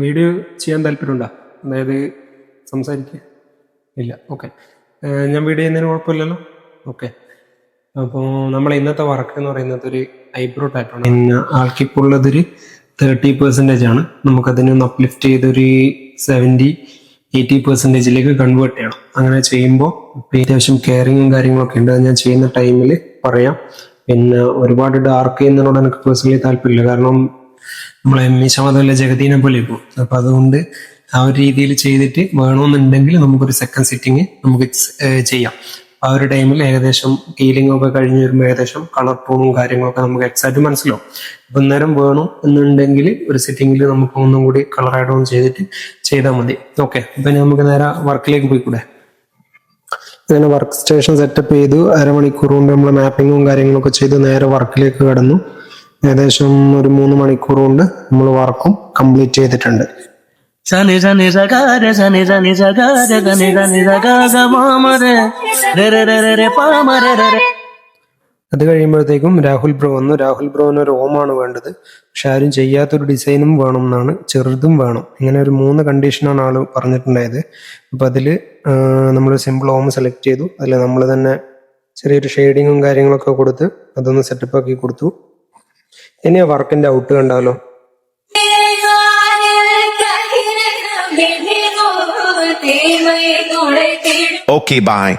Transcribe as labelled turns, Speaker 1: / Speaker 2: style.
Speaker 1: Video ചെയ്യാൻ താല്പര്യമുണ്ടോ? അതായത് സംസാരിക്കുക ഇല്ല, ഓക്കെ. ഞാൻ വീഡിയോ ചെയ്യുന്നതിന് കുഴപ്പമില്ലല്ലോ? ഓക്കെ. അപ്പോൾ നമ്മൾ ഇന്നത്തെ വർക്ക് എന്ന് പറയുന്നത് ഒരു ഐബ്രോ ടാറ്റോ ആണ്. പിന്നെ ആൾക്കിപ്പോൾ ഉള്ളതൊരു 30% ആണ്. നമുക്കതിനൊന്ന് അപ്ലിഫ്റ്റ് ചെയ്തൊരു 70-80% കൺവേർട്ട് ചെയ്യണം. അങ്ങനെ ചെയ്യുമ്പോൾ അത്യാവശ്യം കെയറിങ്ങും കാര്യങ്ങളൊക്കെ ഉണ്ട്. അത് ഞാൻ ചെയ്യുന്ന ടൈമിൽ പറയാം. പിന്നെ ഒരുപാട് ഡാർക്ക് ചെയ്യുന്നതിനോട് എനിക്ക് പേഴ്സണലി താല്പര്യമില്ല. കാരണം നമ്മളെ മീശ മാത്രമല്ല ജഗതീനെ പോലെ പോകും. അപ്പൊ അതുകൊണ്ട് ആ ഒരു രീതിയിൽ ചെയ്തിട്ട് വേണമെന്നുണ്ടെങ്കിൽ നമുക്കൊരു സെക്കൻഡ് സിറ്റിങ് നമുക്ക് ചെയ്യാം. ആ ഒരു ടൈമിൽ ഏകദേശം ഹീലിംഗ് ഒക്കെ കഴിഞ്ഞ് വരുമ്പോൾ ഏകദേശം കളർ ടോണും കാര്യങ്ങളൊക്കെ നമുക്ക് എക്സാക്ട് മനസ്സിലാവും. അപ്പൊ നേരം വേണം എന്നുണ്ടെങ്കിൽ ഒരു സിറ്റിങ്ങിൽ നമുക്ക് ഒന്നും കൂടി കളർ ആഡ് ഓൺ ചെയ്തിട്ട് ചെയ്താൽ മതി. ഓക്കെ. അപ്പൊ നമുക്ക് നേരെ വർക്കിലേക്ക് പോയിക്കൂടെ? അങ്ങനെ വർക്ക് സ്റ്റേഷൻ സെറ്റപ്പ് ചെയ്തു. അരമണിക്കൂർ കൊണ്ട് നമ്മൾ മാപ്പിങ്ങും കാര്യങ്ങളൊക്കെ ചെയ്ത് നേരെ വർക്കിലേക്ക് കടന്നു. ഏകദേശം ഒരു 3 മണിക്കൂർ കൊണ്ട് നമ്മൾ വർക്കും കംപ്ലീറ്റ് ചെയ്തിട്ടുണ്ട്. അത് കഴിയുമ്പോഴത്തേക്കും രാഹുൽ ബ്രോ വന്നു. രാഹുൽ ബ്രോന് ഒരു ഓമാണ് വേണ്ടത്, പക്ഷെ ആരും ചെയ്യാത്തൊരു ഡിസൈനും വേണം എന്നാണ്, ചെറുതും വേണം. ഇങ്ങനെ ഒരു 3 കണ്ടീഷനാണ് ആള് പറഞ്ഞിട്ടുണ്ടായത്. അപ്പൊ അതില് നമ്മൾ സിമ്പിൾ ഓം സെലക്ട് ചെയ്തു. അതിൽ നമ്മൾ തന്നെ ചെറിയൊരു ഷെയ്ഡിങ്ങും കാര്യങ്ങളൊക്കെ കൊടുത്ത് അതൊന്ന് സെറ്റപ്പ് ആക്കി കൊടുത്തു. ഇനി ആ വർക്കിന്റെ ഔട്ട് കണ്ടാലോ?
Speaker 2: Okay, bye.